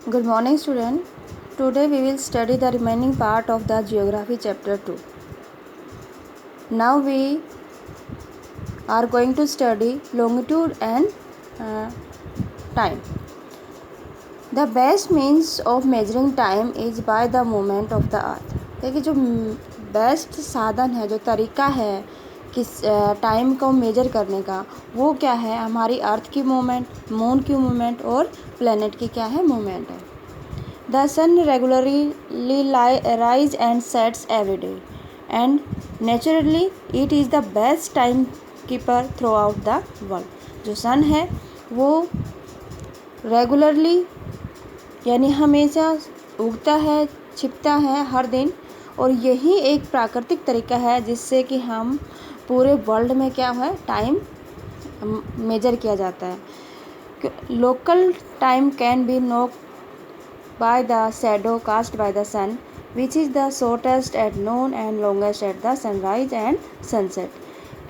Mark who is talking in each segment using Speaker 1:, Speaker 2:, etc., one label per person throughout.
Speaker 1: Good morning, student. Today we will study the remaining part of the Geography chapter 2. Now we are going to study longitude and time. The best means of measuring time is by the movement of the earth. देखिए जो best साधन है, जो तरीका है किस time को major करने का, वो क्या है? हमारी अर्थ की मूवमेंट, मून की मूवमेंट और प्लेनेट की क्या है? मूवमेंट है. The sun regularly rise and sets every day, and naturally it is the best timekeeper throughout the world. जो सन है वो रेगुलरली यानी हमेशा उगता है, छिपता है हर दिन, और यही एक प्राकृतिक तरीका है जिससे कि हम पूरे वर्ल्ड में क्या है? टाइम मेजर किया जाता है. Local time can be known by the shadow cast by the sun, which is the shortest at noon and longest at the sunrise and sunset.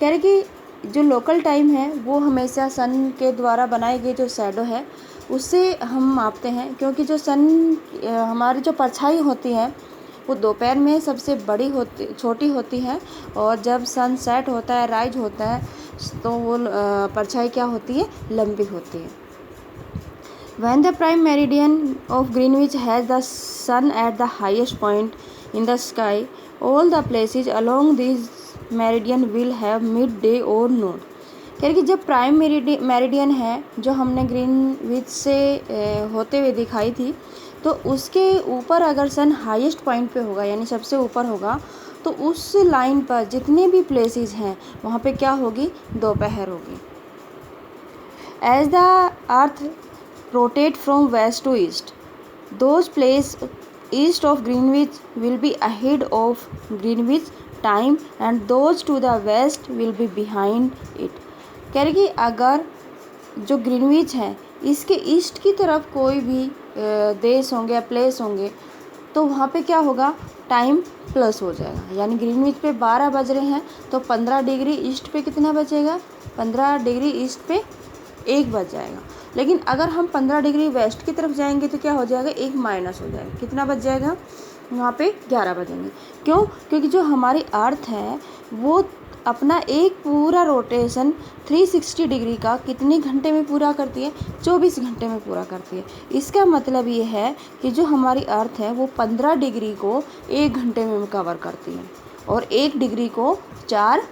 Speaker 1: कह रहे कि जो लोकल टाइम है वो हमेशा सन के द्वारा बनाई गई जो शैडो है उससे हम मापते हैं, क्योंकि जो सन हमारी जो परछाई होती है वो दोपहर में सबसे छोटी होती है, और जब सन सेट होता है, राइज होता है, तो वो परछाई क्या होती है? लंबी होती है. When the prime meridian of Greenwich has the sun at the highest point in the sky, all the places along this meridian will have midday or noon. कह रहे कि जब प्राइम मेरिडियन है जो हमने ग्रीनविच से होते हुए दिखाई थी, तो उसके ऊपर अगर सन हाईएस्ट पॉइंट पे होगा यानी सबसे ऊपर होगा, तो उस लाइन पर जितने भी प्लेसेस हैं वहाँ पे क्या होगी? दोपहर होगी. As the earth rotate from west to east, those places east of Greenwich will be ahead of Greenwich time and those to the west will be behind it. कह रहे कि अगर जो ग्रीनविच है इसके ईस्ट की तरफ कोई भी देश होंगे या प्लेस होंगे, तो वहाँ पे क्या होगा? टाइम प्लस हो जाएगा. यानी ग्रीनविच पे 12 बज रहे हैं तो 15 डिग्री ईस्ट पे कितना बचेगा? 15 डिग्री ईस्ट पे 1 बज जाएगा. लेकिन अगर हम 15 डिग्री वेस्ट की तरफ जाएंगे तो क्या हो जाएगा? 1 माइनस हो जाएगा. कितना बच जाएगा? वहाँ पे 11 बजेंगे. क्यों? क्योंकि जो हमारी अर्थ है वो अपना एक पूरा रोटेशन 360 डिग्री का कितने घंटे में पूरा करती है? 24 घंटे में पूरा करती है. इसका मतलब ये है कि जो हमारी अर्थ है वो 15 डिग्री को 1 घंटे में कवर करती है और 1 डिग्री को 4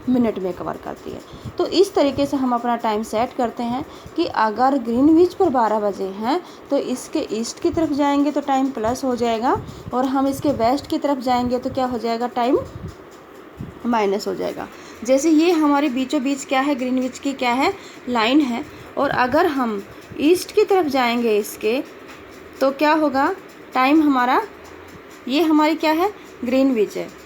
Speaker 1: मिनट में कवर करती है. तो इस तरीके से हम अपना टाइम सेट करते हैं कि अगर ग्रीनविच पर 12 बजे हैं तो इसके ईस्ट की तरफ जाएंगे तो टाइम प्लस हो जाएगा, और हम इसके वेस्ट की तरफ जाएंगे तो क्या हो जाएगा? टाइम माइनस हो जाएगा. जैसे ये हमारे बीचों बीच क्या है? ग्रीनविच की क्या है? लाइन है. और अगर हम ईस्ट की तरफ जाएंगे इसके, तो क्या होगा? टाइम हमारा, ये हमारी क्या है? ग्रीनविच है.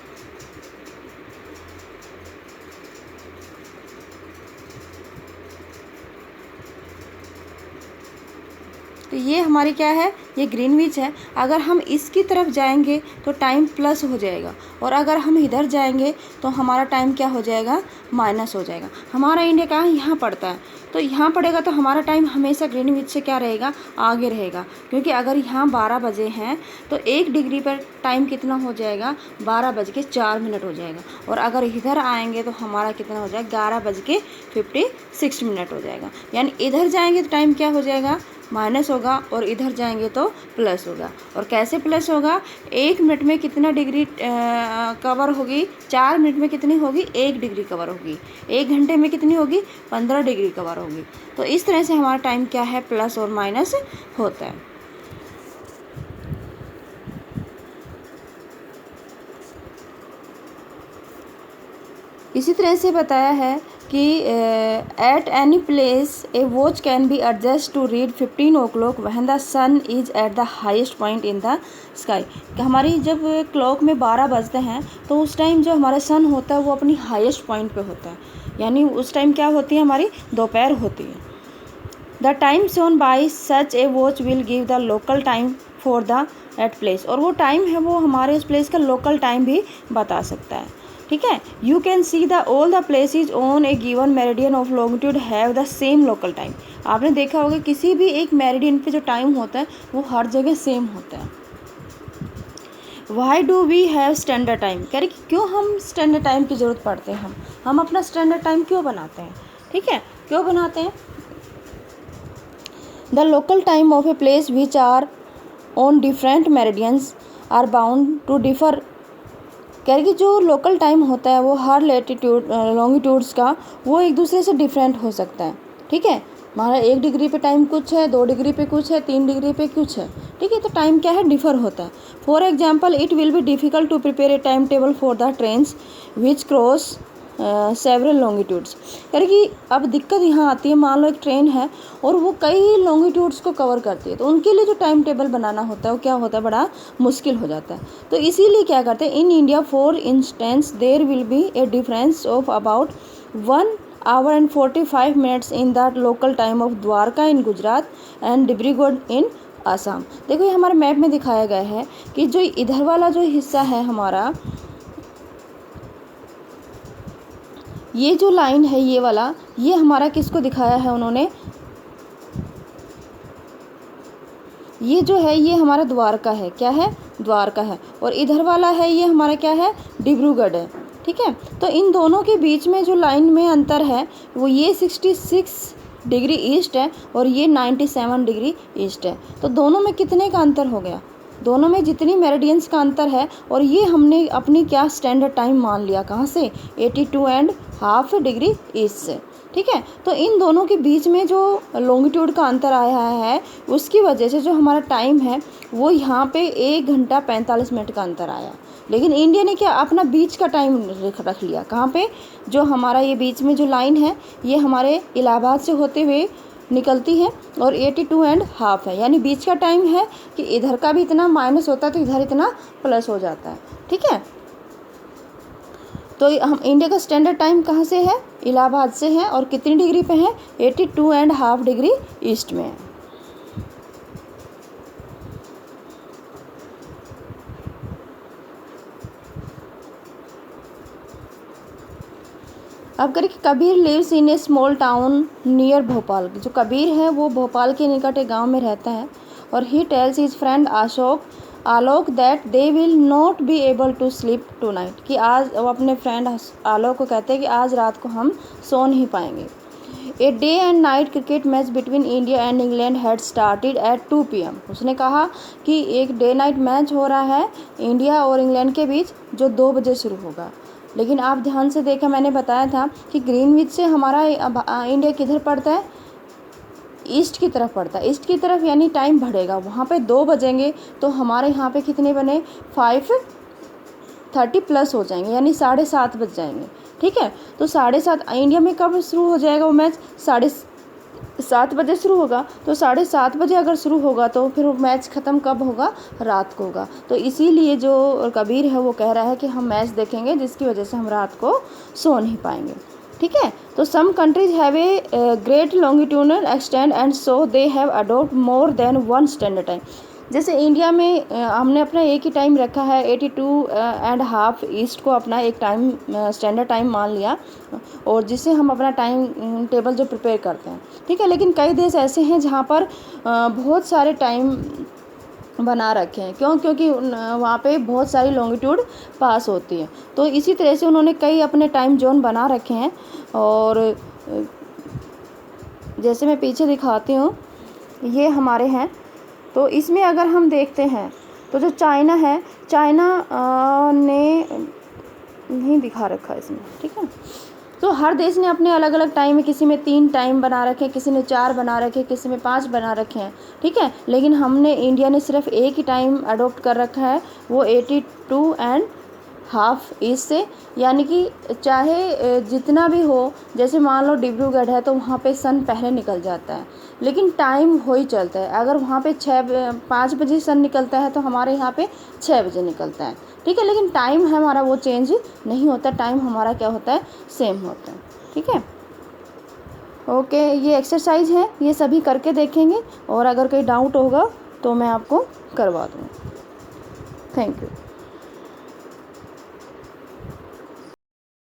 Speaker 1: तो ये हमारी क्या है? ये ग्रीनविच है. अगर हम इसकी तरफ जाएंगे तो टाइम प्लस हो जाएगा, और अगर हम इधर जाएंगे तो हमारा टाइम क्या हो जाएगा? माइनस हो जाएगा. हमारा इंडिया कहाँ? यहाँ पड़ता है, तो यहाँ पड़ेगा तो हमारा टाइम हमेशा ग्रीनविच से क्या रहेगा? आगे रहेगा. क्योंकि अगर यहाँ 12 बजे हैं तो 1 डिग्री पर टाइम कितना हो जाएगा? 12:04 हो जाएगा. और अगर इधर आएंगे तो हमारा कितना हो जाएगा? 11:56 हो जाएगा. यानी इधर जाएंगे तो टाइम क्या हो जाएगा? माइनस होगा, और इधर जाएंगे तो प्लस होगा. और कैसे प्लस होगा? 1 मिनट में कितना डिग्री कवर होगी? 4 मिनट में कितनी होगी? 1 डिग्री कवर होगी. 1 घंटे में कितनी होगी? 15 डिग्री कवर होगी. तो इस तरह से हमारा टाइम क्या है? प्लस और माइनस होता है. इसी तरह से बताया है कि at any place a watch can be adjust to read 15 o'clock when the sun is at the highest point in the sky. हमारी जब क्लॉक में 12 बजते हैं तो उस टाइम जो हमारा सन होता है वो अपनी हाईएस्ट पॉइंट पे होता है. यानी उस टाइम क्या होती है? हमारी दोपहर होती है. The time shown by such a watch will give the local time for the at place. और वो टाइम है वो हमारे उस प्लेस का लोकल टाइम भी बता सकता है. ठीक है। You can see the all the places on A given meridian of longitude have the same local time. आपने देखा होगा किसी भी एक मेरिडियन पे जो टाइम होता है वो हर जगह सेम होता है। Why do we have standard time, कह रहे कि क्यों हम स्टैंडर्ड टाइम की ज़रूरत पड़ते हैं, हम अपना स्टैंडर्ड टाइम क्यों बनाते हैं, ठीक है, क्यों बनाते हैं। The local time of a place which are on different meridians are bound to differ, कह रहे कि जो लोकल टाइम होता है वो हर लेटीट्यूड लॉन्गिट्यूड्स का वो एक दूसरे से डिफरेंट हो सकता है, ठीक है। हमारा 1 डिग्री पे टाइम कुछ है, 2 डिग्री पे कुछ है, 3 डिग्री पे कुछ है, ठीक है। तो टाइम क्या है, डिफर होता है। For example it will be difficult to prepare a time table for the trains which cross several longitudes, कह रहे कि अब दिक्कत यहाँ आती है, मान लो एक ट्रेन है और वो कई लॉन्गिट्यूड्स को कवर करती है, तो उनके लिए जो टाइम टेबल बनाना होता है वो क्या होता है, बड़ा मुश्किल हो जाता है। तो इसीलिए क्या करते हैं, in India for instance there will be a difference of about 1 hour and 45 minutes in the local time of Dwarka in Gujarat and Dibrugarh in Assam. देखो ये हमारे मैप में दिखाया गया है कि जो इधर वाला जो हिस्सा है हमारा, ये जो लाइन है ये वाला, ये हमारा किसको दिखाया है उन्होंने, ये जो है ये हमारा द्वारका है, क्या है, द्वारका है, और इधर वाला है ये हमारा क्या है, डिब्रूगढ़ है, ठीक है। तो इन दोनों के बीच में जो लाइन में अंतर है वो ये 66 डिग्री ईस्ट है और ये 97 डिग्री ईस्ट है। तो दोनों में कितने का अंतर हो गया, दोनों में जितनी मेरिडियंस का अंतर है, और ये हमने अपनी क्या स्टैंडर्ड टाइम मान लिया, कहाँ से, 82.5 डिग्री ईस्ट से, ठीक है। तो इन दोनों के बीच में जो लॉन्गिट्यूड का अंतर आया है उसकी वजह से जो हमारा टाइम है वो यहाँ पे 1 घंटा 45 मिनट का अंतर आया। लेकिन इंडिया ने क्या अपना बीच का टाइम रख लिया, कहाँ पे, जो हमारा ये बीच में जो लाइन है ये हमारे इलाहाबाद से होते हुए निकलती है और 82.5 है, यानी बीच का टाइम है कि इधर का भी इतना माइनस होता है तो इधर इतना प्लस हो जाता है, ठीक है। तो हम इंडिया का स्टैंडर्ड टाइम कहाँ से है, इलाहाबाद से है, और कितनी डिग्री पे है, 82.5 डिग्री ईस्ट में है। अब करें कि Kabir lives in a small town near Bhopal, जो कबीर है वो भोपाल के निकट एक गांव में रहता है, और he tells his friend Alok that they will not be able to sleep tonight, कि आज वो अपने फ्रेंड आलोक को कहते हैं कि आज रात को हम सो नहीं पाएंगे। A day and night cricket match between India and England had started at 2 PM, उसने कहा कि एक डे नाइट मैच हो रहा है इंडिया और इंग्लैंड के बीच जो 2 बजे शुरू होगा। लेकिन आप ध्यान से देखा, मैंने बताया था कि ग्रीनविच से हमारा इंडिया किधर पड़ता है, ईस्ट की तरफ पड़ता है, ईस्ट की तरफ, यानी टाइम बढ़ेगा, वहाँ पे 2 बजेंगे तो हमारे यहाँ पे कितने बने, 5:30 प्लस हो जाएंगे, यानी 7:30 बज जाएंगे, ठीक है। तो 7:30 इंडिया में कब शुरू हो जाएगा वो मैच, 7:30 बजे शुरू होगा, तो 7:30 बजे अगर शुरू होगा तो फिर मैच ख़त्म कब होगा, रात को होगा। तो इसीलिए जो कबीर है वो कह रहा है कि हम मैच देखेंगे जिसकी वजह से हम रात को सो नहीं पाएंगे, ठीक है। तो some countries have a great longitudinal extend and so they have adopt more than 1 standard time. जैसे इंडिया में हमने अपना एक ही टाइम रखा है, 82.5 ईस्ट को अपना एक टाइम स्टैंडर्ड टाइम मान लिया, और जिससे हम अपना टाइम टेबल जो प्रिपेयर करते हैं, ठीक है। लेकिन कई देश ऐसे हैं जहाँ पर बहुत सारे टाइम बना रखे हैं, क्योंकि वहाँ पे बहुत सारी लॉन्गिट्यूड पास होती है, तो इसी तरह से उन्होंने कई अपने टाइम जोन बना रखे हैं। और जैसे मैं पीछे दिखाती हूँ, ये हमारे हैं, तो इसमें अगर हम देखते हैं तो जो चाइना है, चाइना ने नहीं दिखा रखा इसमें, ठीक है। तो हर देश ने अपने अलग अलग टाइम में, किसी में 3 टाइम बना रखे हैं, किसी ने 4 बना रखे हैं, किसी में 5 बना रखे हैं, ठीक है। लेकिन हमने इंडिया ने सिर्फ एक ही टाइम अडोप्ट कर रखा है, वो 82.5 ईस्ट से, यानी कि चाहे जितना भी हो, जैसे मान लो डिब्रूगढ़ है तो वहाँ पे सन पहले निकल जाता है, लेकिन टाइम हो ही चलता है। अगर वहाँ पे 5 बजे सन निकलता है तो हमारे यहाँ पे 6 बजे निकलता है, ठीक है। लेकिन टाइम है हमारा वो चेंज नहीं होता, टाइम हमारा क्या होता है, सेम होता है, ठीक है। ओके, ये एक्सरसाइज है, ये सभी करके देखेंगे, और अगर कोई डाउट होगा तो मैं आपको करवा दूँगी। Thank you.